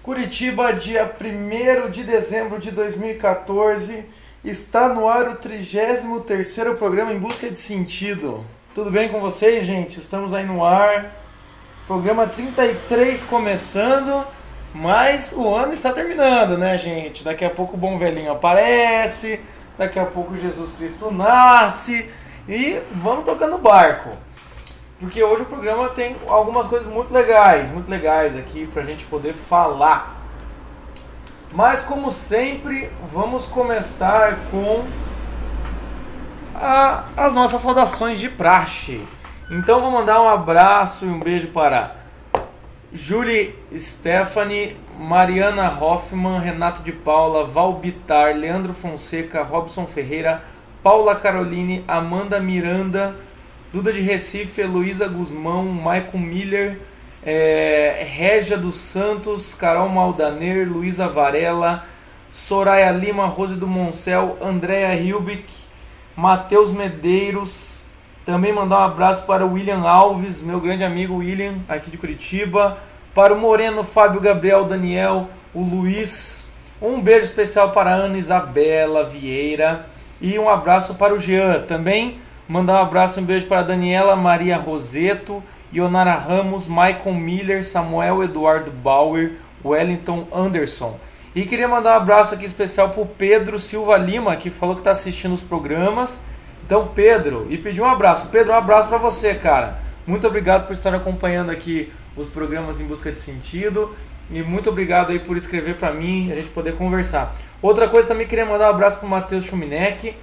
Curitiba, dia 1º de dezembro de 2014, está no ar o 33º programa Em Busca de Sentido. Tudo bem com vocês, gente? Estamos aí no ar, programa 33 começando, mas o ano está terminando, né, gente? Daqui a pouco o bom velhinho aparece, daqui a pouco Jesus Cristo nasce e vamos tocando o barco. Porque hoje o programa tem algumas coisas muito legais aqui pra gente poder falar. Mas como sempre, vamos começar com as nossas saudações de praxe. Então vou mandar um abraço e um beijo para Julie Stephanie, Mariana Hoffman, Renato de Paula, Val Bitar, Leandro Fonseca, Robson Ferreira, Paula Caroline, Amanda Miranda, Duda de Recife, Heloísa Guzmão, Maicon Miller, Régia dos Santos, Carol Maldaner, Luísa Varela, Soraya Lima, Rose do Moncel, Andréa Hilbeck, Matheus Medeiros. Também mandar um abraço para o William Alves, meu grande amigo William, aqui de Curitiba. Para o Moreno, Fábio Gabriel, Daniel, o Luiz. Um beijo especial para a Ana Isabela Vieira. E um abraço para o Jean. Também mandar um abraço e um beijo para a Daniela Maria Roseto, Ionara Ramos, Maicon Miller, Samuel Eduardo Bauer, Wellington Anderson. E queria mandar um abraço aqui especial para o Pedro Silva Lima, que falou que está assistindo os programas. Então, Pedro, e pedir um abraço. Pedro, um abraço para você, cara. Muito obrigado por estar acompanhando aqui os programas Em Busca de Sentido. E muito obrigado aí por escrever para mim, a gente poder conversar. Outra coisa, também queria mandar um abraço para o Matheus Chuminec.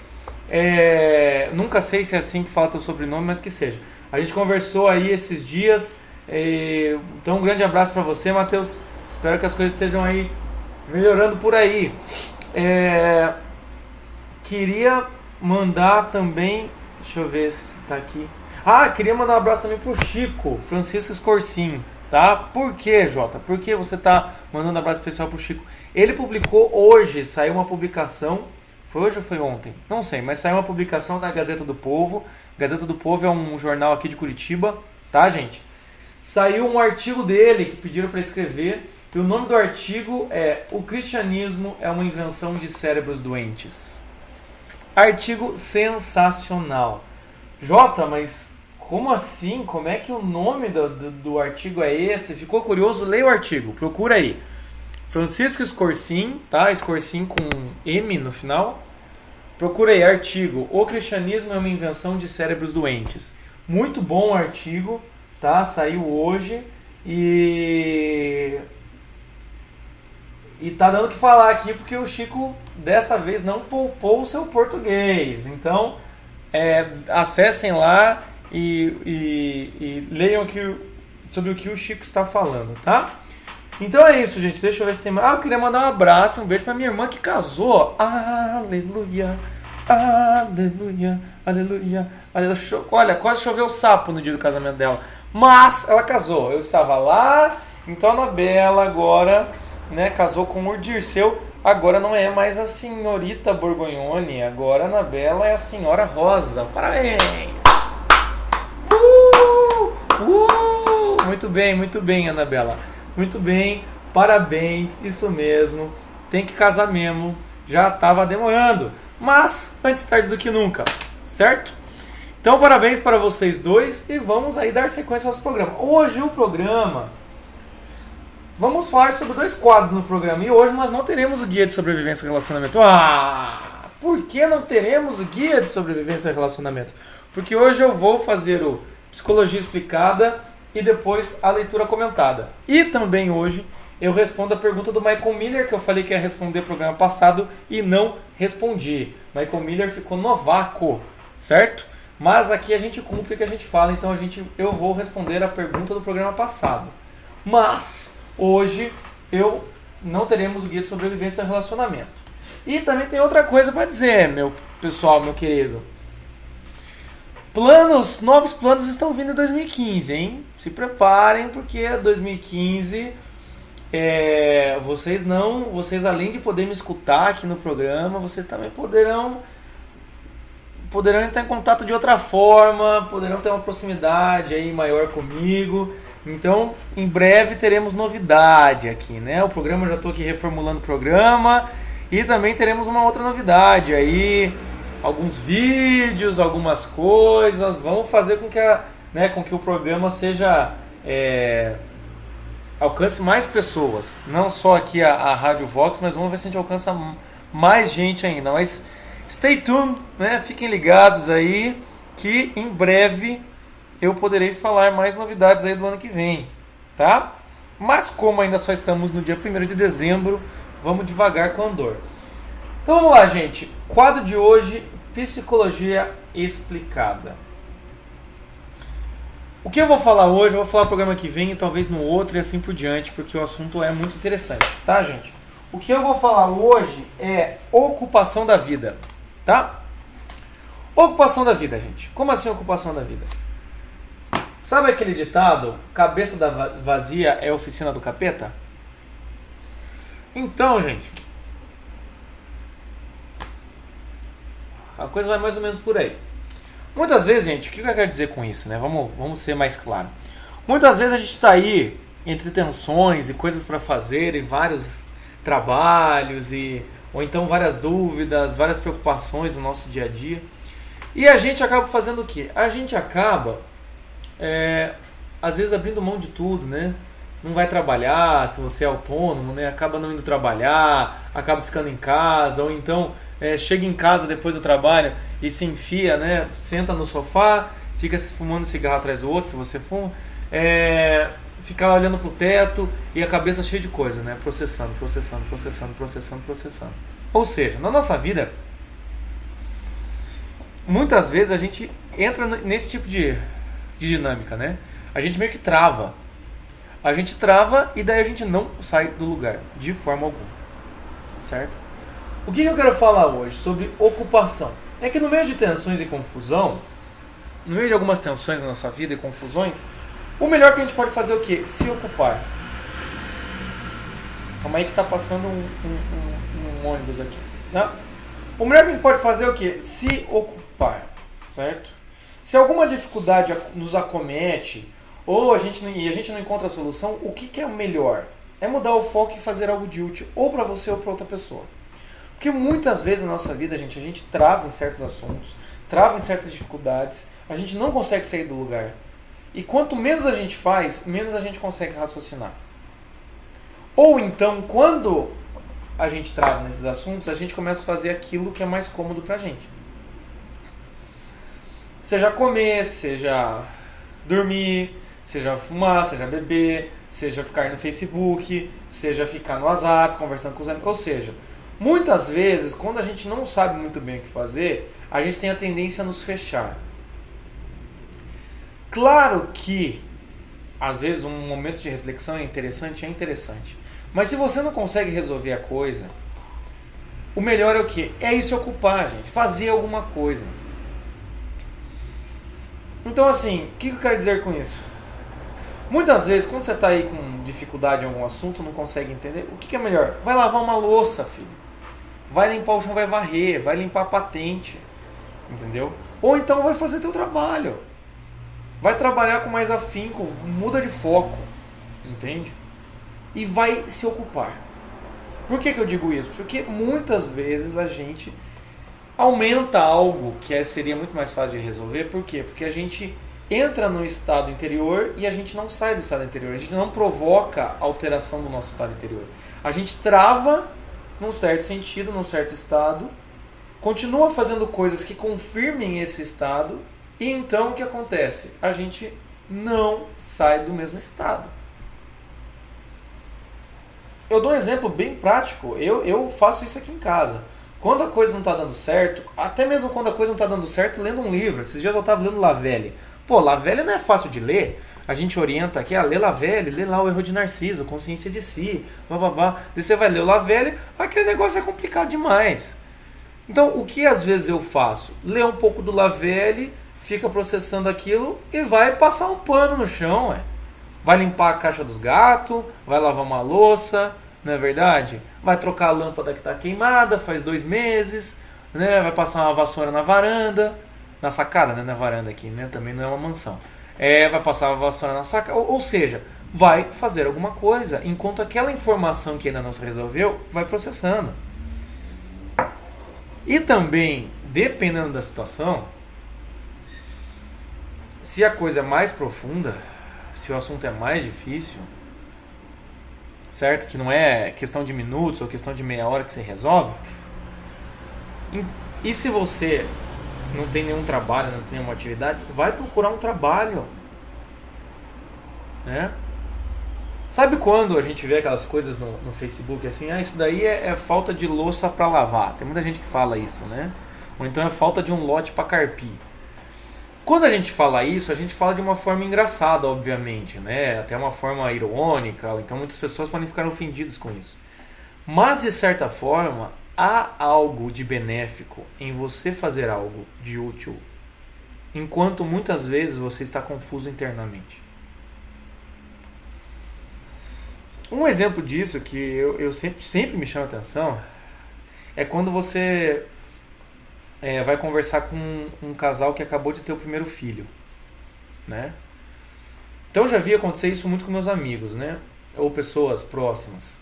Nunca sei se é assim que fala teu sobrenome, mas que seja. A gente conversou aí esses dias. Então, um grande abraço para você, Matheus. Espero que as coisas estejam aí melhorando por aí. Queria mandar também, deixa eu ver se tá aqui. Queria mandar um abraço também pro Chico Francisco Scorsin, tá? Por que, Jota? Por que você tá mandando um abraço especial pro Chico? Ele publicou hoje, saiu uma publicação. Foi hoje ou foi ontem? Não sei, mas saiu uma publicação da Gazeta do Povo. Gazeta do Povo é um jornal aqui de Curitiba, tá, gente? Saiu um artigo dele que pediram para escrever. E o nome do artigo é O Cristianismo é uma Invenção de Cérebros Doentes. Artigo sensacional. Jota, mas como assim? Como é que o nome do artigo é esse? Ficou curioso? Leia o artigo, procura aí. Francisco Scorsin, tá? Scorsin com M no final. Procura aí, artigo O Cristianismo é uma Invenção de Cérebros Doentes. Muito bom artigo, tá? Saiu hoje e tá dando o que falar aqui porque o Chico dessa vez não poupou o seu português. Então, acessem lá e leiam aqui sobre o que o Chico está falando, tá? Então é isso, gente. Deixa eu ver se tem mais. Eu queria mandar um abraço, um beijo pra minha irmã que casou. Aleluia, aleluia, aleluia, aleluia. Olha, quase choveu sapo no dia do casamento dela. Mas ela casou. Eu estava lá. Então a Anabela agora, né, casou com o Dirceu. Agora não é mais a senhorita Borgonhone. Agora a Anabela é a senhora Rosa. Parabéns! Muito bem, Anabela. Muito bem, parabéns, isso mesmo, tem que casar mesmo, já estava demorando, mas antes tarde do que nunca, certo? Então parabéns para vocês dois e vamos aí dar sequência ao nosso programa. Hoje o programa, vamos falar sobre 2 quadros no programa e hoje nós não teremos o guia de sobrevivência e relacionamento. Por que não teremos o guia de sobrevivência e relacionamento? Porque hoje eu vou fazer o Psicologia Explicada e depois a leitura comentada. E também hoje eu respondo a pergunta do Maicon Miller, que eu falei que ia responder no programa passado e não respondi. Maicon Miller ficou no vácuo, certo? Mas aqui a gente cumpre o que a gente fala, então eu vou responder a pergunta do programa passado. Mas hoje eu não teremos o guia de sobrevivência e relacionamento. E também tem outra coisa para dizer, meu pessoal, meu querido. Novos planos estão vindo em 2015, hein? Se preparem, porque 2015 vocês além de poder me escutar aqui no programa, vocês também poderão entrar em contato de outra forma, poderão ter uma proximidade aí maior comigo. Então, em breve teremos novidade aqui, né? O programa, eu já estou aqui reformulando o programa e também teremos uma outra novidade aí, alguns vídeos, algumas coisas. Vamos fazer com que, com que o programa seja alcance mais pessoas, não só aqui a Rádio Vox, mas vamos ver se a gente alcança mais gente ainda. Mas stay tuned, né? Fiquem ligados aí que em breve eu poderei falar mais novidades aí do ano que vem, tá? Mas como ainda só estamos no dia 1º de dezembro, vamos devagar com o andor. Então vamos lá, gente. Quadro de hoje, Psicologia Explicada. O que eu vou falar hoje, eu vou falar no programa que vem e talvez no outro e assim por diante, porque o assunto é muito interessante, tá, gente? O que eu vou falar hoje é ocupação da vida, tá? Ocupação da vida, gente. Como assim ocupação da vida? Sabe aquele ditado, cabeça vazia é oficina do capeta? Então, gente, a coisa vai mais ou menos por aí. Muitas vezes, gente, o que eu quero dizer com isso, né? Vamos ser mais claro. Muitas vezes a gente está aí entre tensões e coisas para fazer e vários trabalhos ou então várias dúvidas, várias preocupações no nosso dia a dia. E a gente acaba fazendo o quê? A gente acaba às vezes abrindo mão de tudo, né? Não vai trabalhar, se você é autônomo, né? Acaba não indo trabalhar, acaba ficando em casa, ou então chega em casa depois do trabalho e se enfia, né? Senta no sofá, fica fumando cigarro atrás do outro, se você fuma, fica olhando pro teto e a cabeça cheia de coisa, né? Processando. Ou seja, na nossa vida, muitas vezes a gente entra nesse tipo de dinâmica, né? A gente meio que trava. A gente trava e daí a gente não sai do lugar, de forma alguma. Certo? O que eu quero falar hoje sobre ocupação? É que no meio de tensões e confusão, no meio de algumas tensões na nossa vida e confusões, o melhor que a gente pode fazer é o quê? Se ocupar. Calma aí que tá passando um ônibus aqui. Tá? O melhor que a gente pode fazer é o quê? Se ocupar. Certo? Se alguma dificuldade nos acomete ou a gente não encontra a solução, o que é o melhor? É mudar o foco e fazer algo de útil, ou para você ou para outra pessoa. Porque muitas vezes na nossa vida, gente, a gente trava em certos assuntos, trava em certas dificuldades, a gente não consegue sair do lugar. E quanto menos a gente faz, menos a gente consegue raciocinar. Ou então, quando a gente trava nesses assuntos, a gente começa a fazer aquilo que é mais cômodo pra gente. Seja comer, seja dormir, seja fumar, seja beber, seja ficar no Facebook, seja ficar no WhatsApp, conversando com os amigos. Ou seja, muitas vezes, quando a gente não sabe muito bem o que fazer, a gente tem a tendência a nos fechar. Claro que, às vezes, um momento de reflexão é interessante. Mas se você não consegue resolver a coisa, o melhor é o quê? É ir se ocupar, gente. Fazer alguma coisa. Então, assim, o que eu quero dizer com isso? Muitas vezes, quando você está aí com dificuldade em algum assunto, não consegue entender, o que é melhor? Vai lavar uma louça, filho. Vai limpar o chão, vai varrer, vai limpar a patente. Entendeu? Ou então vai fazer teu trabalho. Vai trabalhar com mais afinco, muda de foco. Entende? E vai se ocupar. Por que eu digo isso? Porque muitas vezes a gente aumenta algo que seria muito mais fácil de resolver. Por quê? Porque a gente entra no estado interior e a gente não sai do estado interior. A gente não provoca alteração do nosso estado interior. A gente trava num certo sentido, num certo estado, continua fazendo coisas que confirmem esse estado e então o que acontece? A gente não sai do mesmo estado. Eu dou um exemplo bem prático. Eu faço isso aqui em casa. Quando a coisa não está dando certo, até mesmo quando a coisa não está dando certo, lendo um livro. Esses dias eu estava lendo Lavelle. Pô, Lavelle não é fácil de ler. A gente orienta aqui, lê Lavelle, lê lá o Erro de Narciso, Consciência de Si, bababá. Daí você vai ler o Lavelle, aquele negócio é complicado demais. Então, o que às vezes eu faço? Lê um pouco do Lavelle, fica processando aquilo e vai passar um pano no chão, ué. Vai limpar a caixa dos gatos, vai lavar uma louça, não é verdade? Vai trocar a lâmpada que está queimada faz 2 meses, né? Vai passar uma vassoura na varanda, na sacada, né? Na varanda aqui, né? Também não é uma mansão. vai passar a vassoura na saca, ou seja, vai fazer alguma coisa, enquanto aquela informação que ainda não se resolveu vai processando. E também, dependendo da situação, se a coisa é mais profunda, se o assunto é mais difícil, certo? Que não é questão de minutos ou questão de meia hora que você resolve. E se você não tem nenhum trabalho, não tem nenhuma atividade, vai procurar um trabalho, né? Sabe quando a gente vê aquelas coisas no Facebook assim, isso daí é falta de louça para lavar? Tem muita gente que fala isso, né? Ou então é falta de um lote para carpir. Quando a gente fala isso, a gente fala de uma forma engraçada, obviamente, né? Até uma forma irônica, então muitas pessoas podem ficar ofendidas com isso. Mas, de certa forma, há algo de benéfico em você fazer algo de útil, enquanto muitas vezes você está confuso internamente. Um exemplo disso que eu sempre me chama a atenção é quando você vai conversar com um casal que acabou de ter o primeiro filho, né? Então eu já vi acontecer isso muito com meus amigos, né? Ou pessoas próximas.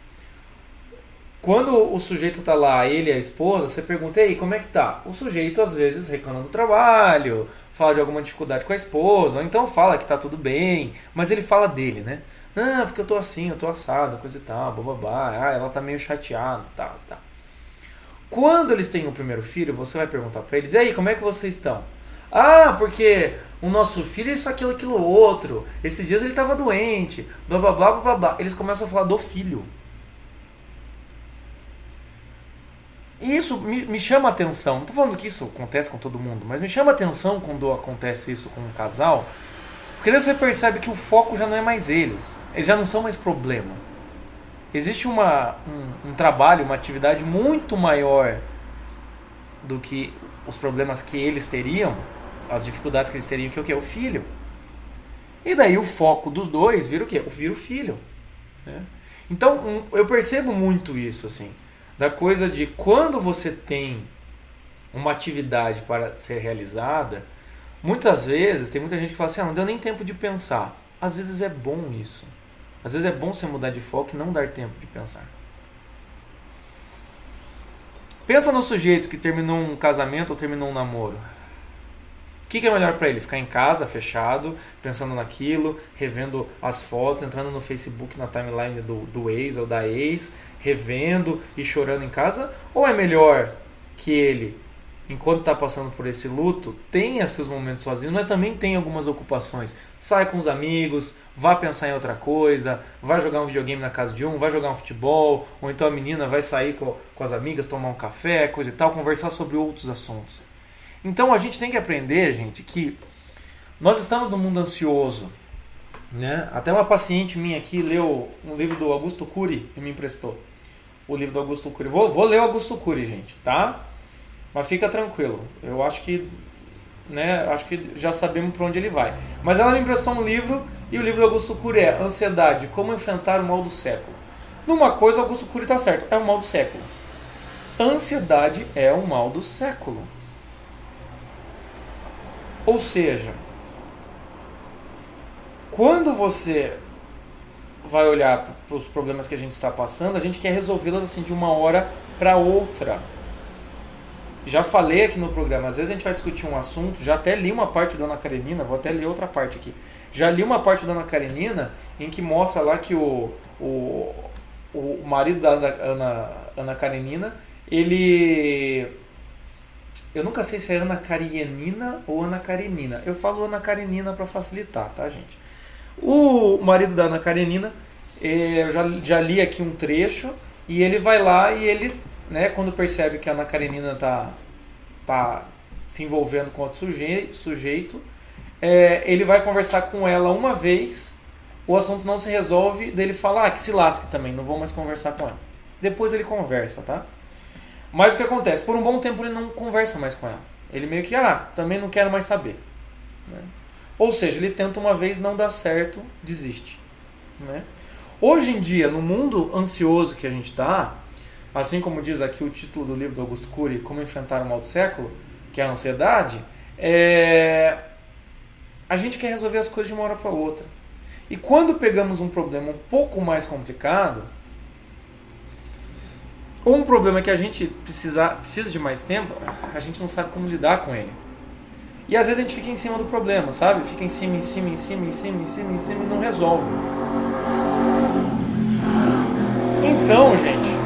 Quando o sujeito tá lá, ele e a esposa, você pergunta, ei, como é que tá? O sujeito às vezes reclama do trabalho, fala de alguma dificuldade com a esposa, ou então fala que tá tudo bem, mas ele fala dele, né? Não, porque eu tô assim, eu tô assado, coisa e tal, bababá, ela tá meio chateada, tal. Quando eles têm o primeiro filho, você vai perguntar pra eles, e aí, como é que vocês estão? Porque o nosso filho é isso, aquilo, outro, esses dias ele tava doente, blá, blá, blá, blá, blá. Eles começam a falar do filho. E isso me chama a atenção, não tô falando que isso acontece com todo mundo, mas me chama a atenção quando acontece isso com um casal, porque daí você percebe que o foco já não é mais eles já não são mais problema. Existe um trabalho, uma atividade muito maior do que os problemas que eles teriam, as dificuldades que eles teriam, que é o quê? O filho. E daí o foco dos dois vira o quê? Vira o filho. Né? Então eu percebo muito isso, assim, da coisa de quando você tem uma atividade para ser realizada, muitas vezes tem muita gente que fala assim, não deu nem tempo de pensar. Às vezes é bom isso. Às vezes é bom você mudar de foco e não dar tempo de pensar. Pensa no sujeito que terminou um casamento ou terminou um namoro. O que é melhor para ele? Ficar em casa, fechado, pensando naquilo, revendo as fotos, entrando no Facebook, na timeline do ex ou da ex, revendo e chorando em casa? Ou é melhor que ele, enquanto está passando por esse luto, tenha seus momentos sozinho, mas também tem algumas ocupações? Sai com os amigos, vá pensar em outra coisa, vai jogar um videogame na casa de um, vai jogar um futebol, ou então a menina vai sair com as amigas, tomar um café, coisa e tal, conversar sobre outros assuntos. Então a gente tem que aprender, gente, que nós estamos num mundo ansioso, né? Até uma paciente minha aqui leu um livro do Augusto Cury e me emprestou. O livro do Augusto Cury. Vou ler o Augusto Cury, gente, tá? Mas fica tranquilo. Eu acho que, né, já sabemos para onde ele vai. Mas ela me emprestou um livro e o livro do Augusto Cury é Ansiedade, como enfrentar o mal do século. Numa coisa, o Augusto Cury está certo, é o mal do século. Ansiedade é o mal do século. Ou seja, quando você vai olhar para os problemas que a gente está passando, a gente quer resolvê-las assim de uma hora para outra. Já falei aqui no programa, às vezes a gente vai discutir um assunto, já até li uma parte da Ana Karenina, vou até ler outra parte aqui. Já li uma parte da Ana Karenina em que mostra lá que o marido da Ana Karenina, ele... Eu nunca sei se é Ana Karenina ou Ana Karenina. Eu falo Ana Karenina para facilitar, tá, gente? O marido da Ana Karenina, eu já li aqui um trecho, e ele vai lá e ele, né, quando percebe que a Ana Karenina tá se envolvendo com outro sujeito, ele vai conversar com ela uma vez, o assunto não se resolve, daí ele fala, que se lasque também, não vou mais conversar com ela. Depois ele conversa, tá? Mas o que acontece? Por um bom tempo ele não conversa mais com ela. Ele meio que, também não quero mais saber. Né? Ou seja, ele tenta uma vez, não dá certo, desiste. Né? Hoje em dia, no mundo ansioso que a gente está, assim como diz aqui o título do livro do Augusto Cury, Como Enfrentar o Mal do Século, que é a ansiedade, a gente quer resolver as coisas de uma hora para outra. E quando pegamos um problema um pouco mais complicado, ou um problema que a gente precisa de mais tempo, a gente não sabe como lidar com ele. E às vezes a gente fica em cima do problema, sabe? Fica em cima e não resolve. Então, gente...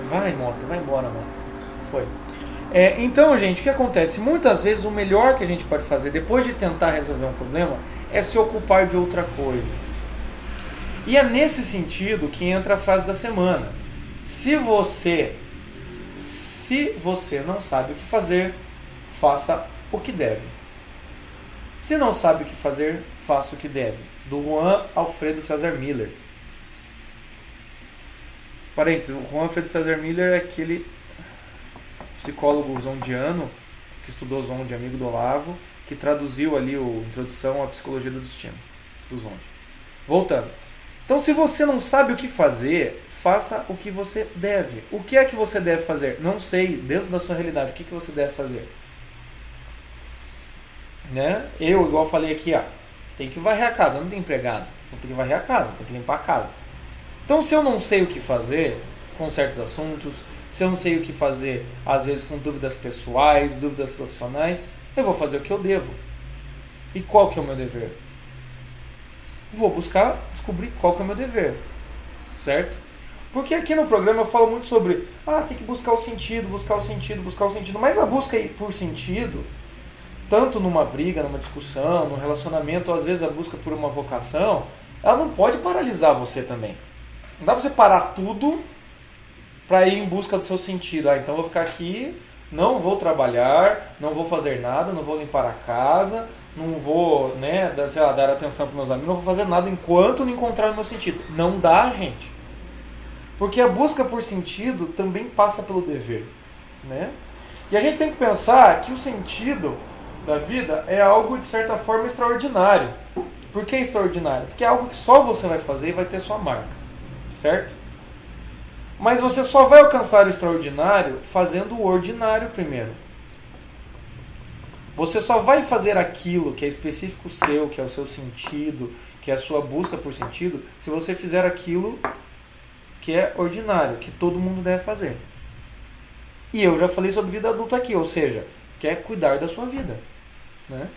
Vai, moto, vai embora, moto. Foi. Então, gente, o que acontece? Muitas vezes o melhor que a gente pode fazer, depois de tentar resolver um problema, é se ocupar de outra coisa. E é nesse sentido que entra a frase da semana. Se você não sabe o que fazer, faça o que deve. Se não sabe o que fazer, faça o que deve. Do Juan Alfredo César Miller. Parênteses, o Juan Alfredo César Miller é aquele psicólogo zondiano que estudou Zondi, amigo do Olavo, que traduziu ali a Introdução à Psicologia do Destino, do Zondi. Voltando. Então, se você não sabe o que fazer, faça o que você deve. O que é que você deve fazer? Não sei, dentro da sua realidade, o que você deve fazer? Né? Eu, igual falei aqui, tem que varrer a casa, não tem empregado. Não tem que varrer a casa, tem que limpar a casa. Então, se eu não sei o que fazer com certos assuntos, se eu não sei o que fazer, às vezes com dúvidas pessoais, dúvidas profissionais, eu vou fazer o que eu devo. E qual que é o meu dever? Vou buscar descobrir qual que é o meu dever, certo? Porque aqui no programa eu falo muito sobre tem que buscar o sentido, mas a busca por sentido, tanto numa briga, numa discussão, num relacionamento, ou às vezes a busca por uma vocação, ela não pode paralisar você também. Não dá pra você parar tudo para ir em busca do seu sentido. Então eu vou ficar aqui, não vou trabalhar, não vou fazer nada, não vou limpar a casa, não vou dar atenção para meus amigos, não vou fazer nada enquanto não encontrar o meu sentido. Não dá, gente. Porque a busca por sentido também passa pelo dever. Né? E a gente tem que pensar que o sentido da vida é algo de certa forma extraordinário. Por que extraordinário? Porque é algo que só você vai fazer e vai ter sua marca. Certo? Mas você só vai alcançar o extraordinário fazendo o ordinário primeiro. Você só vai fazer aquilo que é específico seu, que é o seu sentido, que é a sua busca por sentido, se você fizer aquilo que é ordinário, que todo mundo deve fazer. E eu já falei sobre vida adulta aqui, ou seja, que é cuidar da sua vida. Né?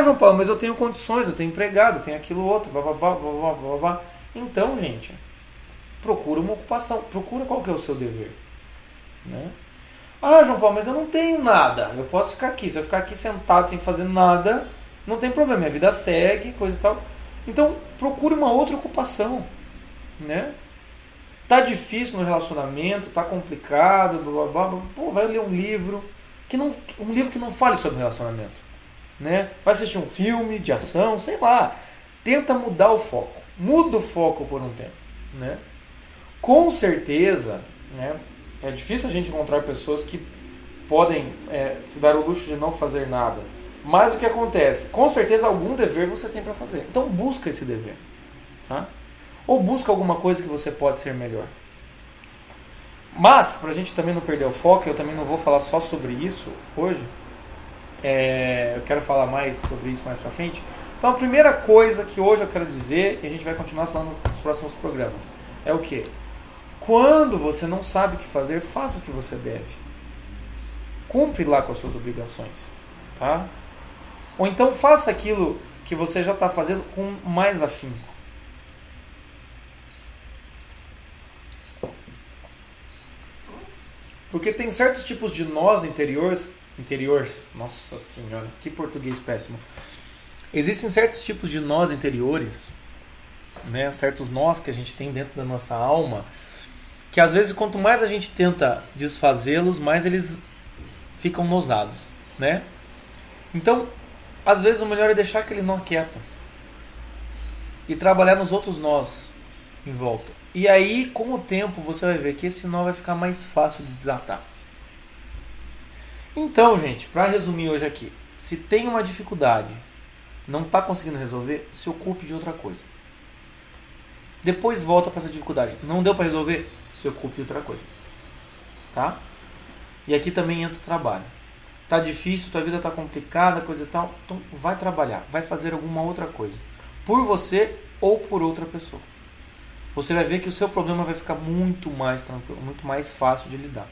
João Paulo, mas eu tenho condições, eu tenho empregado, eu tenho aquilo outro, blá, blá, blá, blá, blá, blá. Então, gente, procura uma ocupação, procura qual que é o seu dever. Né? João Paulo, mas eu não tenho nada, eu posso ficar aqui, se eu ficar aqui sentado sem fazer nada, não tem problema, minha vida segue, coisa e tal. Então, procure uma outra ocupação. Né? Tá difícil no relacionamento, tá complicado, blá, blá, blá, pô, vai ler um livro que não fale sobre relacionamento. Né? Vai assistir um filme de ação, sei lá. Tenta mudar o foco. Muda o foco por um tempo. Né? Com certeza, né, é difícil a gente encontrar pessoas que podem se dar o luxo de não fazer nada. Mas o que acontece? Com certeza algum dever você tem para fazer. Então busca esse dever. Tá? Ou busca alguma coisa que você pode ser melhor. Mas, para a gente também não perder o foco, eu também não vou falar só sobre isso hoje. Eu quero falar mais sobre isso mais para frente. Então a primeira coisa que hoje eu quero dizer, e a gente vai continuar falando nos próximos programas, é o quê? Quando você não sabe o que fazer, faça o que você deve. Cumpre lá com as suas obrigações. Tá? Ou então faça aquilo que você já está fazendo com mais afinco. Porque tem certos tipos de nós interiores, nossa senhora, que português péssimo. Existem certos tipos de nós interiores, né, certos nós que a gente tem dentro da nossa alma, que às vezes quanto mais a gente tenta desfazê-los, mais eles ficam nosados, né? Então, às vezes o melhor é deixar aquele nó quieto e trabalhar nos outros nós em volta. E aí, com o tempo, você vai ver que esse nó vai ficar mais fácil de desatar. Então, gente, para resumir hoje aqui, se tem uma dificuldade, não está conseguindo resolver, se ocupe de outra coisa. Depois volta para essa dificuldade. Não deu para resolver, se ocupe de outra coisa. Tá? E aqui também entra o trabalho. tá difícil, tua vida tá complicada, coisa e tal, então vai trabalhar, vai fazer alguma outra coisa, por você ou por outra pessoa. Você vai ver que o seu problema vai ficar muito mais tranquilo, muito mais fácil de lidar.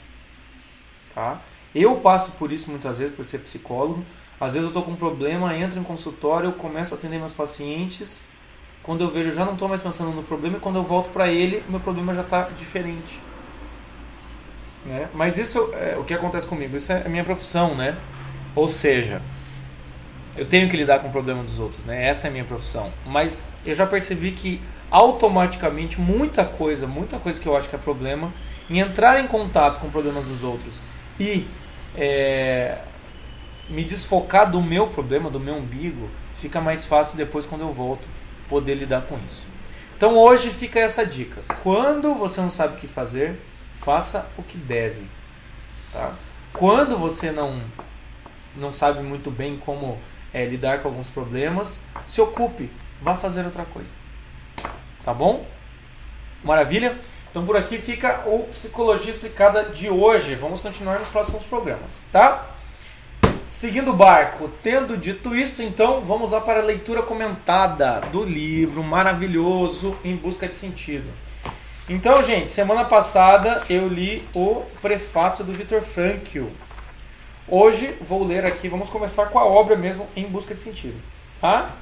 Tá? Eu passo por isso muitas vezes, por ser psicólogo. Às vezes eu estou com um problema, entro em consultório, eu começo a atender meus pacientes. Quando eu vejo, eu já não estou mais pensando no problema, e quando eu volto para ele, meu problema já está diferente. Né? Mas isso é o que acontece comigo, isso é a minha profissão, né? Ou seja, eu tenho que lidar com o problema dos outros, né? Essa é a minha profissão. Mas eu já percebi que automaticamente muita coisa que eu acho que é problema, em entrar em contato com problemas dos outros e me desfocar do meu problema, do meu umbigo, fica mais fácil depois, quando eu volto, poder lidar com isso. Então hoje fica essa dica: quando você não sabe o que fazer, faça o que deve. Tá? Quando você não sabe muito bem como lidar com alguns problemas, se ocupe, vá fazer outra coisa. Tá bom? Maravilha? Então por aqui fica o Psicologia Explicada de hoje. Vamos continuar nos próximos programas, tá? Seguindo o barco, tendo dito isso, então vamos lá para a leitura comentada do livro maravilhoso Em Busca de Sentido. Então, gente, semana passada eu li o prefácio do Viktor Frankl. Hoje vou ler aqui, vamos começar com a obra mesmo, Em Busca de Sentido, tá?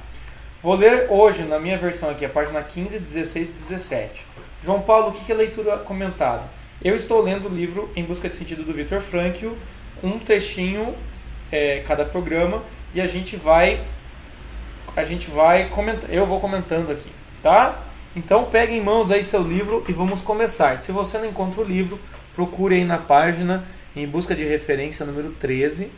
Vou ler hoje, na minha versão aqui, a página 15, 16 e 17. João Paulo, o que é leitura comentada? Eu estou lendo o livro Em Busca de Sentido do Viktor Frankl, um trechinho cada programa, e a gente vai comentar, eu vou comentando aqui, tá? Então pegue em mãos aí seu livro e vamos começar. Se você não encontra o livro, procure aí na página Em Busca de Referência número 13.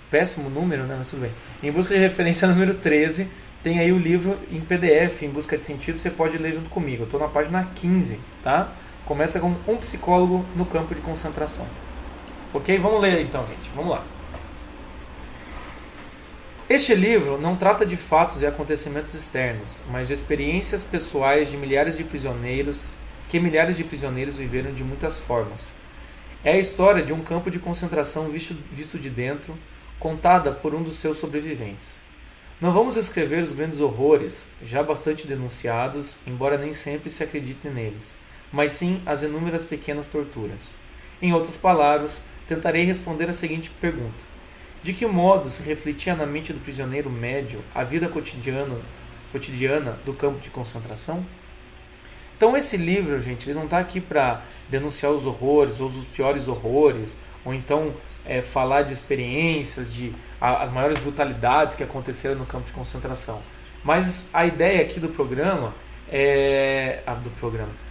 Péssimo número, né? Mas tudo bem. Em Busca de Referência número 13. Tem aí o livro em PDF, Em Busca de Sentido, você pode ler junto comigo. Eu estou na página 15, tá? Começa com um psicólogo no campo de concentração. Ok? Vamos ler então, gente. Vamos lá. Este livro não trata de fatos e acontecimentos externos, mas de experiências pessoais de milhares de prisioneiros, que milhares de prisioneiros viveram de muitas formas. É a história de um campo de concentração visto de dentro, contada por um dos seus sobreviventes. Não vamos escrever os grandes horrores, já bastante denunciados, embora nem sempre se acredite neles, mas sim as inúmeras pequenas torturas. Em outras palavras, tentarei responder a seguinte pergunta: de que modo se refletia na mente do prisioneiro médio a vida cotidiana do campo de concentração? Então esse livro, gente, ele não está aqui para denunciar os horrores, ou os piores horrores, ou então falar de experiências, as maiores brutalidades que aconteceram no campo de concentração. Mas a ideia aqui do programa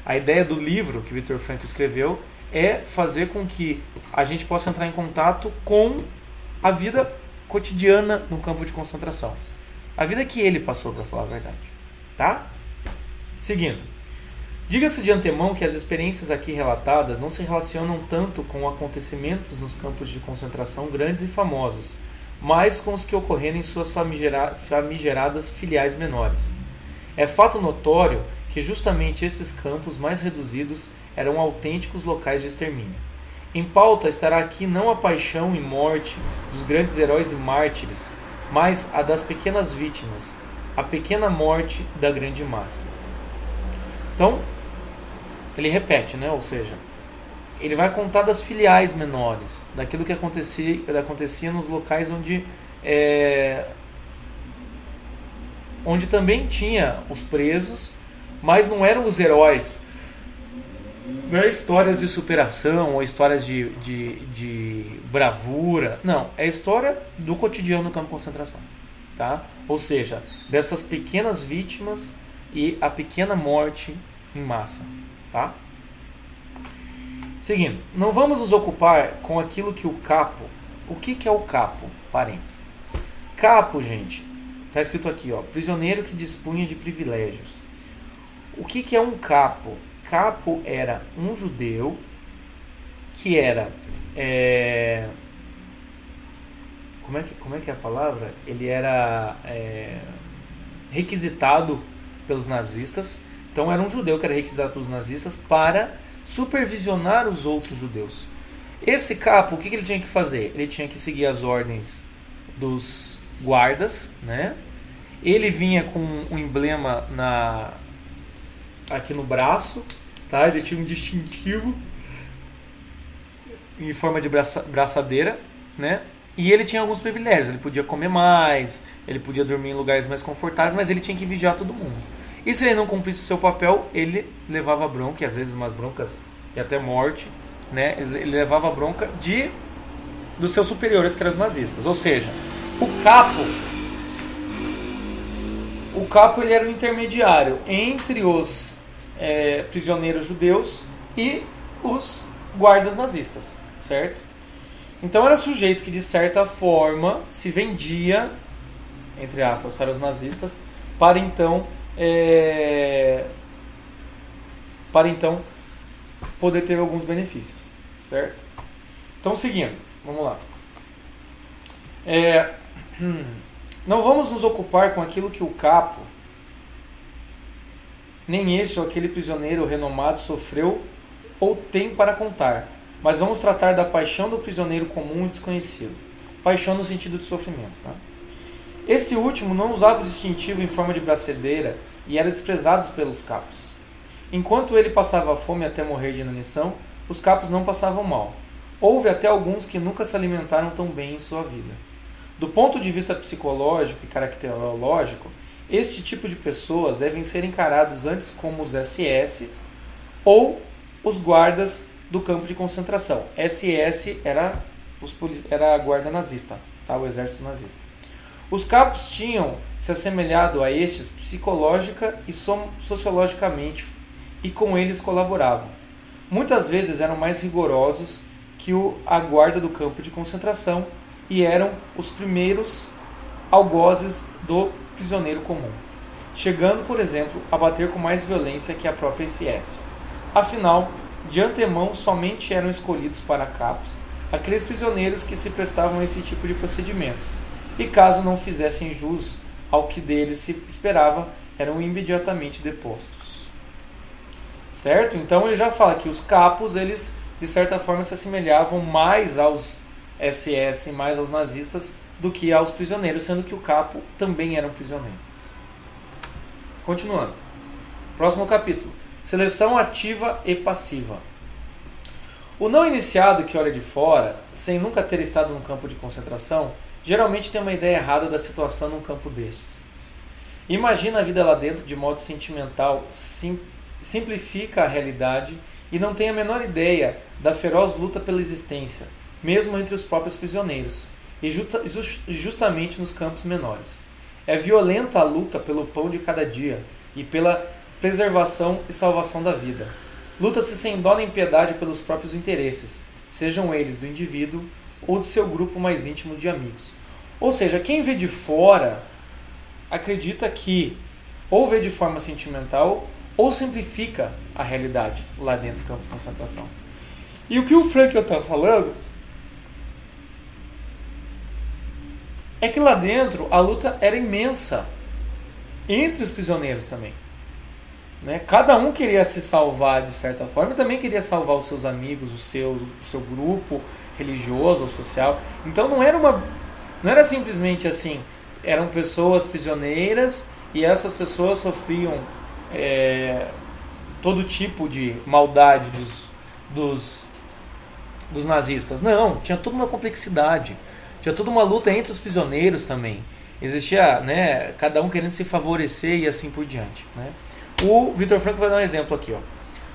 a ideia do livro que Viktor Frankl escreveu é fazer com que a gente possa entrar em contato com a vida cotidiana no campo de concentração. A vida que ele passou, para falar a verdade. Tá? Seguindo. Diga-se de antemão que as experiências aqui relatadas não se relacionam tanto com acontecimentos nos campos de concentração grandes e famosos, mas com os que ocorreram em suas famigeradas filiais menores. É fato notório que justamente esses campos mais reduzidos eram autênticos locais de extermínio. Em pauta estará aqui não a paixão e morte dos grandes heróis e mártires, mas a das pequenas vítimas, a pequena morte da grande massa. Então, ele repete, né? Ou seja, ele vai contar das filiais menores, daquilo que acontecia nos locais onde também tinha os presos, mas não eram os heróis. Não é histórias de superação ou histórias de bravura. Não, é a história do cotidiano no campo de concentração. Tá? Ou seja, dessas pequenas vítimas e a pequena morte em massa. Tá? Seguindo, não vamos nos ocupar com aquilo que o capo... O que é o capo? Parênteses. Capo, gente, está escrito aqui, ó, prisioneiro que dispunha de privilégios. O que é um capo? Capo era um judeu que era... Como é que é a palavra? Ele era requisitado pelos nazistas. Então era um judeu que era requisitado pelos nazistas para supervisionar os outros judeus. Esse capo, o que ele tinha que fazer? Ele tinha que seguir as ordens dos guardas, né? Ele vinha com um emblema aqui no braço, tá? Ele tinha um distintivo em forma de braçadeira, né? E ele tinha alguns privilégios. Ele podia comer mais, ele podia dormir em lugares mais confortáveis, mas ele tinha que vigiar todo mundo. E se ele não cumprisse o seu papel, ele levava bronca, e às vezes umas broncas e até morte, né? Ele levava bronca dos seus superiores, que eram os nazistas. Ou seja, o capo ele era o intermediário entre os prisioneiros judeus e os guardas nazistas, certo? Então era sujeito que de certa forma se vendia, entre aspas, para os nazistas, para então poder ter alguns benefícios, certo? Então seguindo, vamos lá. Não vamos nos ocupar com aquilo que o capo, nem este ou aquele prisioneiro renomado sofreu ou tem para contar, mas vamos tratar da paixão do prisioneiro comum e desconhecido. Paixão no sentido de sofrimento, tá? Esse último não usava o distintivo em forma de braçadeira e era desprezado pelos capos. Enquanto ele passava fome até morrer de inanição, os capos não passavam mal. Houve até alguns que nunca se alimentaram tão bem em sua vida. Do ponto de vista psicológico e caracterológico, este tipo de pessoas devem ser encarados antes como os SS ou os guardas do campo de concentração. SS era a guarda nazista, tá? O exército nazista. Os capos tinham se assemelhado a estes psicológica e sociologicamente, e com eles colaboravam. Muitas vezes eram mais rigorosos que a guarda do campo de concentração e eram os primeiros algozes do prisioneiro comum, chegando, por exemplo, a bater com mais violência que a própria SS. Afinal, de antemão somente eram escolhidos para capos aqueles prisioneiros que se prestavam a esse tipo de procedimento, e caso não fizessem jus ao que deles se esperava, eram imediatamente depostos. Certo? Então ele já fala que os capos, eles de certa forma se assemelhavam mais aos SS, mais aos nazistas, do que aos prisioneiros, sendo que o capo também era um prisioneiro. Continuando. Próximo capítulo. Seleção ativa e passiva. O não iniciado que olha de fora, sem nunca ter estado num campo de concentração, geralmente tem uma ideia errada da situação num campo destes. Imagina a vida lá dentro de modo sentimental, simplifica a realidade e não tem a menor ideia da feroz luta pela existência, mesmo entre os próprios prisioneiros, e justamente nos campos menores. É violenta a luta pelo pão de cada dia e pela preservação e salvação da vida. Luta-se sem dó nem piedade pelos próprios interesses, sejam eles do indivíduo ou do seu grupo mais íntimo de amigos. Ou seja, quem vê de fora acredita que ou vê de forma sentimental ou simplifica a realidade lá dentro do campo de concentração. E o que o Frankl está falando é que lá dentro a luta era imensa entre os prisioneiros também. Né? Cada um queria se salvar de certa forma e também queria salvar os seus amigos, o seu grupo religioso ou social. Então não era simplesmente assim, eram pessoas prisioneiras e essas pessoas sofriam todo tipo de maldade dos nazistas. Não, tinha toda uma complexidade, tinha toda uma luta entre os prisioneiros também. Existia, né, cada um querendo se favorecer e assim por diante. Né? O Viktor Frankl vai dar um exemplo aqui. Ó.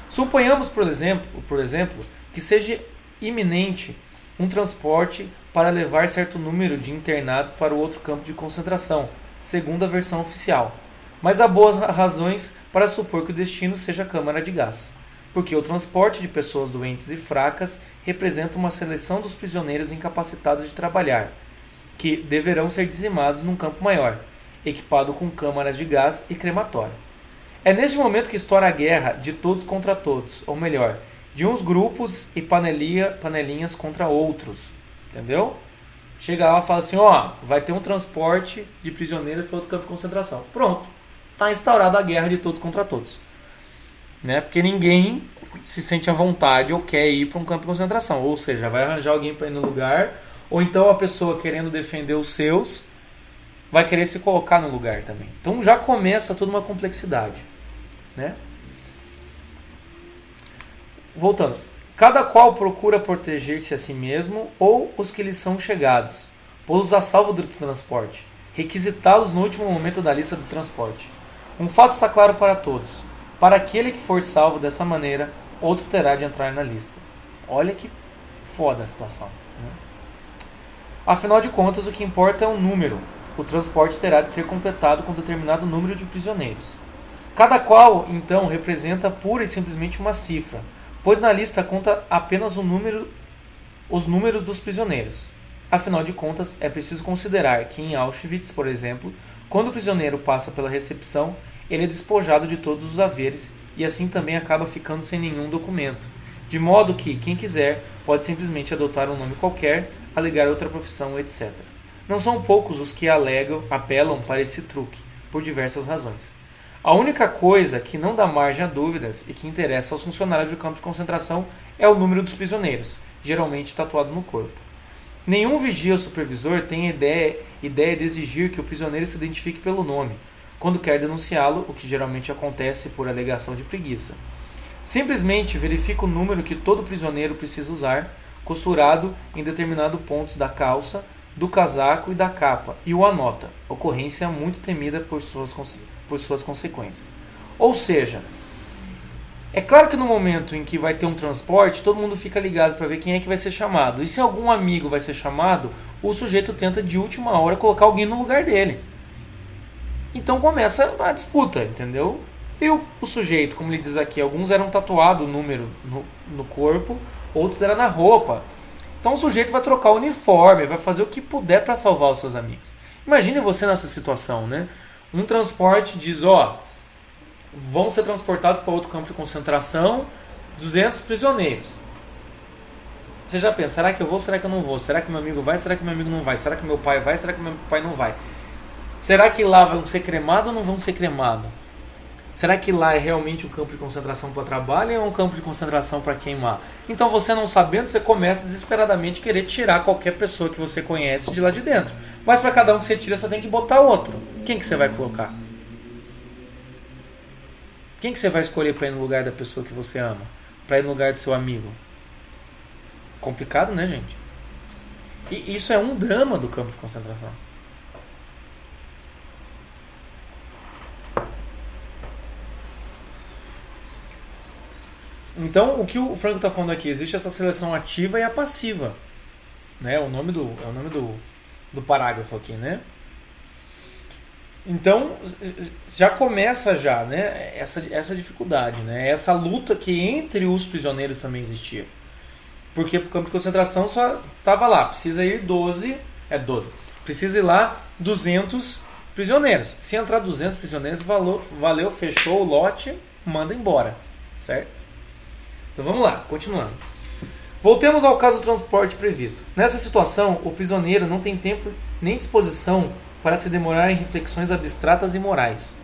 Suponhamos, por exemplo, que seja iminente um transporte para levar certo número de internados para o outro campo de concentração, segundo a versão oficial. Mas há boas razões para supor que o destino seja a câmara de gás, porque o transporte de pessoas doentes e fracas representa uma seleção dos prisioneiros incapacitados de trabalhar, que deverão ser dizimados num campo maior, equipado com câmaras de gás e crematório. É neste momento que estoura a guerra de todos contra todos, ou melhor, de uns grupos e panelinhas contra outros. Entendeu? Chega lá e fala assim, ó, vai ter um transporte de prisioneiros para outro campo de concentração. Pronto. Está instaurada a guerra de todos contra todos. Né? Porque ninguém se sente à vontade ou quer ir para um campo de concentração. Ou seja, vai arranjar alguém para ir no lugar, ou então a pessoa querendo defender os seus vai querer se colocar no lugar também. Então já começa toda uma complexidade, né? Voltando. Cada qual procura proteger-se a si mesmo ou os que lhes são chegados, pô-los a salvo do transporte, requisitá-los no último momento da lista do transporte. Um fato está claro para todos. Para aquele que for salvo dessa maneira, outro terá de entrar na lista. Olha que foda a situação, né? Afinal de contas, o que importa é o número. O transporte terá de ser completado com determinado número de prisioneiros. Cada qual, então, representa pura e simplesmente uma cifra, pois na lista conta apenas os números dos prisioneiros. Afinal de contas, é preciso considerar que em Auschwitz, por exemplo, quando o prisioneiro passa pela recepção, ele é despojado de todos os haveres e assim também acaba ficando sem nenhum documento, de modo que quem quiser pode simplesmente adotar um nome qualquer, alegar outra profissão, etc. Não são poucos os que apelam para esse truque, por diversas razões. A única coisa que não dá margem a dúvidas e que interessa aos funcionários do campo de concentração é o número dos prisioneiros, geralmente tatuado no corpo. Nenhum vigia ou supervisor tem ideia de exigir que o prisioneiro se identifique pelo nome, quando quer denunciá-lo, o que geralmente acontece por alegação de preguiça. Simplesmente verifica o número que todo prisioneiro precisa usar, costurado em determinado pontos da calça, do casaco e da capa, e o anota, ocorrência muito temida por suas consequências. Ou seja, é claro que no momento em que vai ter um transporte, todo mundo fica ligado para ver quem é que vai ser chamado. E se algum amigo vai ser chamado, o sujeito tenta de última hora colocar alguém no lugar dele. Então começa a disputa, entendeu? E o sujeito, como ele diz aqui, alguns eram tatuados o número no corpo, outros eram na roupa. Então o sujeito vai trocar o uniforme, vai fazer o que puder para salvar os seus amigos. Imagine você nessa situação, né? Um transporte diz, vão ser transportados para outro campo de concentração 200 prisioneiros. Você já pensa, será que eu vou, será que eu não vou? Será que meu amigo vai, será que meu amigo não vai? Será que meu pai vai, será que meu pai não vai? Será que lá vão ser cremados ou não vão ser cremados? Será que lá é realmente um campo de concentração para trabalho ou é um campo de concentração para queimar? Então você não sabendo, você começa desesperadamente a querer tirar qualquer pessoa que você conhece de lá de dentro. Mas para cada um que você tira, você tem que botar outro. Quem que você vai colocar? Quem que você vai escolher para ir no lugar da pessoa que você ama? Para ir no lugar do seu amigo? Complicado, né, gente? E isso é um drama do campo de concentração. Então, o que o Franco está falando aqui, existe essa seleção ativa e a passiva, né? É o nome do parágrafo aqui, né? Então, já começa né, essa dificuldade, né? Essa luta que entre os prisioneiros também existia. Porque o campo de concentração só estava lá, precisa ir 12, precisa ir lá 200 prisioneiros. Se entrar 200 prisioneiros, valeu, fechou o lote, manda embora, certo? Então vamos lá, continuando. Voltemos ao caso do transporte previsto. Nessa situação, o prisioneiro não tem tempo nem disposição para se demorar em reflexões abstratas e morais.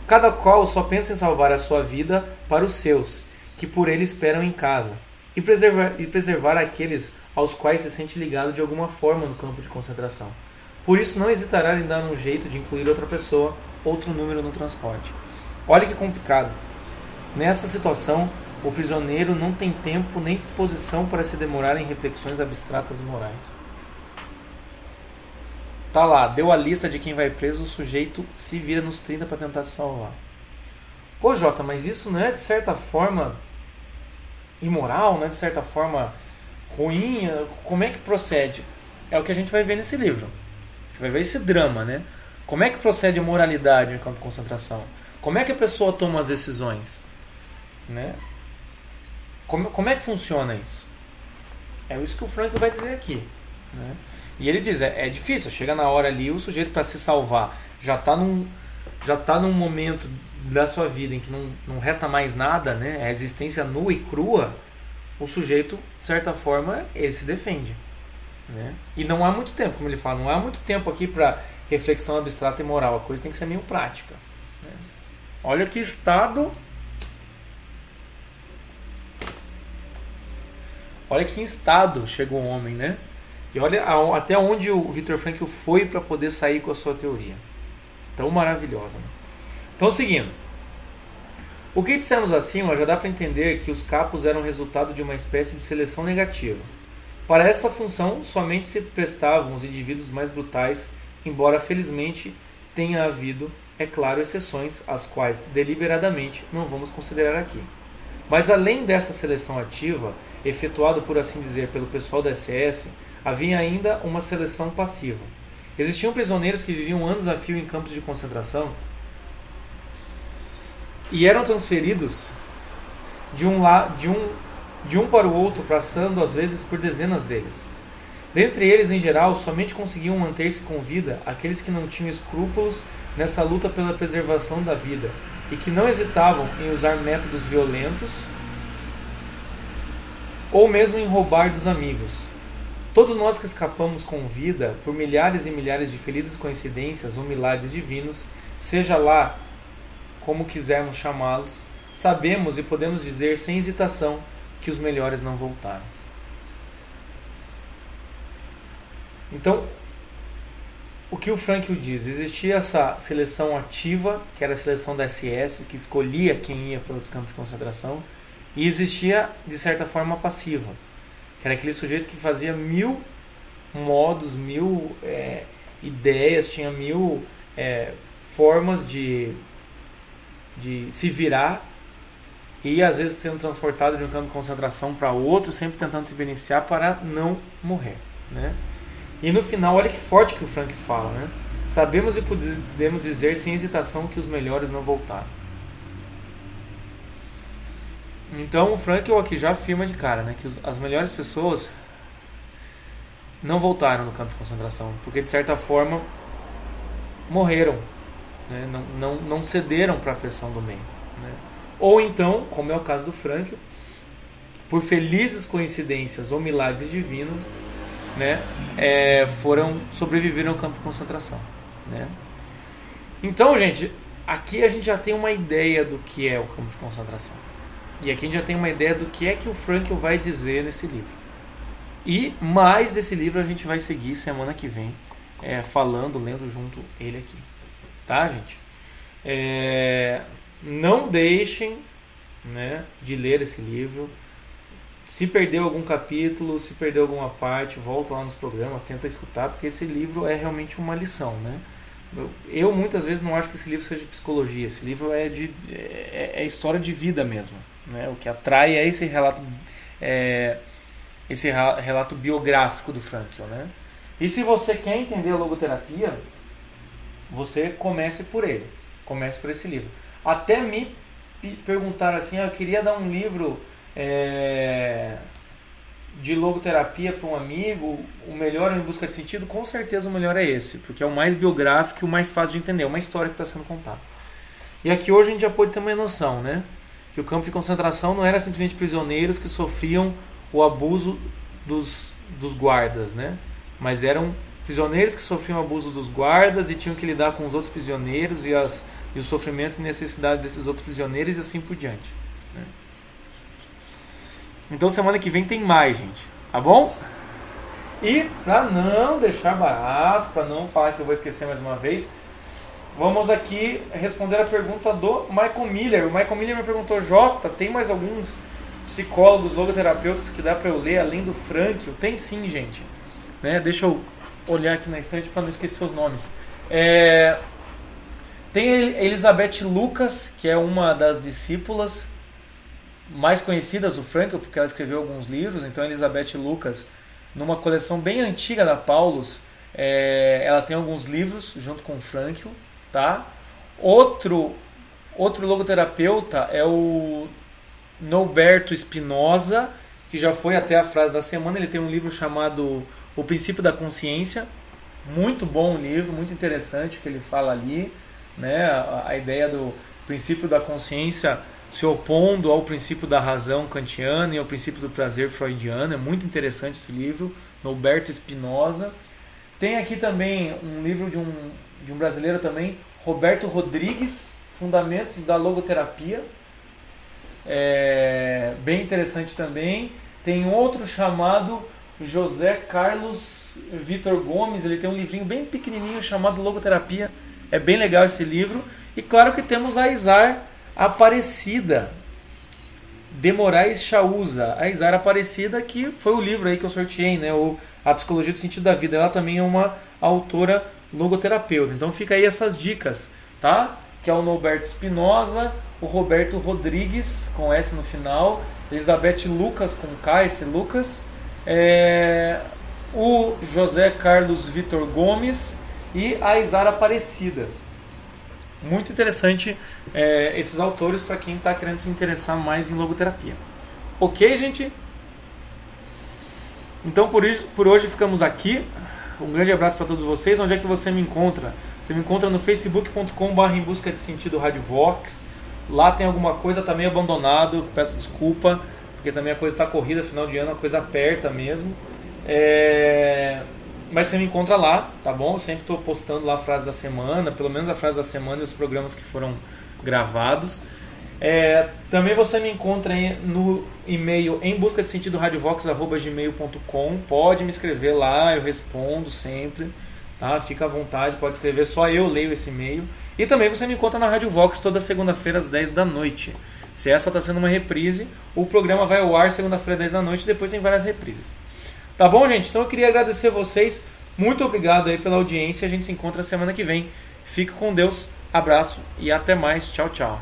Cada qual só pensa em salvar a sua vida para os seus, que por ele esperam em casa, e preservar aqueles aos quais se sente ligado de alguma forma no campo de concentração. Por isso não hesitará em dar um jeito de incluir outra pessoa, outro número no transporte. Olha que complicado. Nessa situação, o prisioneiro não tem tempo nem disposição para se demorar em reflexões abstratas e morais. Tá lá, deu a lista de quem vai preso, o sujeito se vira nos 30 para tentar se salvar. Pô, Jota, mas isso não é de certa forma imoral, não é de certa forma ruim? Como é que procede? É o que a gente vai ver nesse livro. A gente vai ver esse drama, né? Como é que procede a moralidade no campo de concentração? Como é que a pessoa toma as decisões? Né? Como é que funciona isso? É isso que o Frank vai dizer aqui, né? E ele diz, é difícil, chega na hora ali, o sujeito para se salvar já está num momento da sua vida em que não resta mais nada, né? A existência nua e crua, o sujeito, de certa forma, ele se defende, né? E não há muito tempo, como ele fala, não há muito tempo aqui para reflexão abstrata e moral, a coisa tem que ser meio prática, né? Olha que estado Olha que em estado chegou o homem, né? E olha até onde o Viktor Frankl foi para poder sair com a sua teoria. Tão maravilhosa. Né? Então, seguindo. O que dissemos acima já dá para entender que os capos eram resultado de uma espécie de seleção negativa. Para esta função, somente se prestavam os indivíduos mais brutais, embora felizmente tenha havido, é claro, exceções, as quais deliberadamente não vamos considerar aqui. Mas além dessa seleção ativa, efetuada por assim dizer pelo pessoal da SS, havia ainda uma seleção passiva. Existiam prisioneiros que viviam anos a fio em campos de concentração e eram transferidos de um para o outro, passando às vezes por dezenas deles. Dentre eles, em geral, somente conseguiam manter-se com vida aqueles que não tinham escrúpulos nessa luta pela preservação da vida e que não hesitavam em usar métodos violentos ou mesmo em roubar dos amigos. Todos nós que escapamos com vida por milhares e milhares de felizes coincidências ou milagres divinos, seja lá como quisermos chamá-los, sabemos e podemos dizer sem hesitação que os melhores não voltaram. Então, o que o Frankl diz? Existia essa seleção ativa, que era a seleção da SS, que escolhia quem ia para outros campos de concentração, e existia, de certa forma, passiva, que era aquele sujeito que fazia 1000 modos, 1000 ideias, tinha 1000 formas de se virar e às vezes sendo transportado de um campo de concentração para outro, sempre tentando se beneficiar para não morrer, né? E no final, olha que forte que o Frankl fala, né? Sabemos e podemos dizer sem hesitação que os melhores não voltaram. Então o Frankl aqui já afirma de cara, né, que as melhores pessoas não voltaram no campo de concentração, porque de certa forma morreram, né, não cederam para a pressão do meio, né? Ou então, como é o caso do Frankl, por felizes coincidências ou milagres divinos, né, sobreviveram ao campo de concentração, né? Então, gente, aqui a gente já tem uma ideia do que é o campo de concentração. E aqui a gente já tem uma ideia do que é que o Frankl vai dizer nesse livro. E mais desse livro a gente vai seguir semana que vem, falando, lendo junto ele aqui. Tá, gente? Não deixem, né, de ler esse livro. Se perdeu algum capítulo, se perdeu alguma parte, volta lá nos programas, tenta escutar, porque esse livro é realmente uma lição, né? Eu muitas vezes não acho que esse livro seja de psicologia. Esse livro é história de vida mesmo, né? O que atrai é esse relato biográfico do Frankl, né? E se você quer entender a logoterapia, você comece por ele, comece por esse livro. Até me perguntaram assim, eu queria dar um livro de logoterapia para um amigo, o melhor em busca de sentido. Com certeza o melhor é esse, porque é o mais biográfico e o mais fácil de entender, é uma história que está sendo contada. E aqui hoje a gente já pode ter uma noção, né? Que o campo de concentração não era simplesmente prisioneiros que sofriam o abuso dos guardas, né? Mas eram prisioneiros que sofriam abuso dos guardas e tinham que lidar com os outros prisioneiros e os sofrimentos e necessidades desses outros prisioneiros e assim por diante, né? Então semana que vem tem mais, gente, tá bom? E para não deixar barato, para não falar que eu vou esquecer mais uma vez, vamos aqui responder a pergunta do Michael Miller. O Michael Miller me perguntou: Jota, tem mais alguns psicólogos, logoterapeutas que dá para eu ler além do Frankl? Tem sim, gente, né? Deixa eu olhar aqui na estante para não esquecer os nomes. Tem a Elizabeth Lucas, que é uma das discípulas mais conhecidas do Frankl, porque ela escreveu alguns livros. Então a Elizabeth Lucas, numa coleção bem antiga da Paulus, ela tem alguns livros junto com o Frankl, tá? Outro logoterapeuta é o Norberto Spinoza, que já foi até a frase da semana. Ele tem um livro chamado O Princípio da Consciência, muito bom livro, muito interessante o que ele fala ali, né? A ideia do princípio da consciência se opondo ao princípio da razão kantiana e ao princípio do prazer freudiano. É muito interessante esse livro, Norberto Spinoza. Tem aqui também um livro de um brasileiro também, Roberto Rodrigues, Fundamentos da Logoterapia, bem interessante também. Tem outro chamado José Carlos Vitor Gomes, ele tem um livrinho bem pequenininho chamado Logoterapia. É bem legal esse livro. E claro que temos a Izar Aparecida de Moraes Chauza. A Izar Aparecida, que foi o livro aí que eu sorteei, né? A Psicologia do Sentido da Vida. Ela também é uma autora logoterapeuta. Então fica aí essas dicas, tá? Que é o Norberto Espinosa, o Roberto Rodrigues, com S no final, Elizabeth Lucas, com K, esse Lucas, o José Carlos Vitor Gomes e a Izar Aparecida. Muito interessante esses autores para quem está querendo se interessar mais em logoterapia. Ok, gente? Então por hoje ficamos aqui. Um grande abraço para todos vocês. Onde é que você me encontra? Você me encontra no facebook.com/em busca de sentido Rádio Vox. Lá tem alguma coisa, tá meio abandonado, peço desculpa, porque também a coisa está corrida, final de ano, a coisa aperta mesmo. Mas você me encontra lá, tá bom? Eu sempre estou postando lá a frase da semana, pelo menos a frase da semana e os programas que foram gravados. Também você me encontra aí no e-mail em busca de sentido radiovox@gmail.com. Pode me escrever lá, eu respondo sempre, tá? Fica à vontade, pode escrever, só eu leio esse e-mail. E também você me encontra na Rádio Vox toda segunda-feira às 10 da noite. Se essa está sendo uma reprise, o programa vai ao ar segunda-feira às 10 da noite e depois tem várias reprises. Tá bom, gente? Então eu queria agradecer vocês. Muito obrigado aí pela audiência. A gente se encontra semana que vem. Fique com Deus. Abraço e até mais. Tchau, tchau.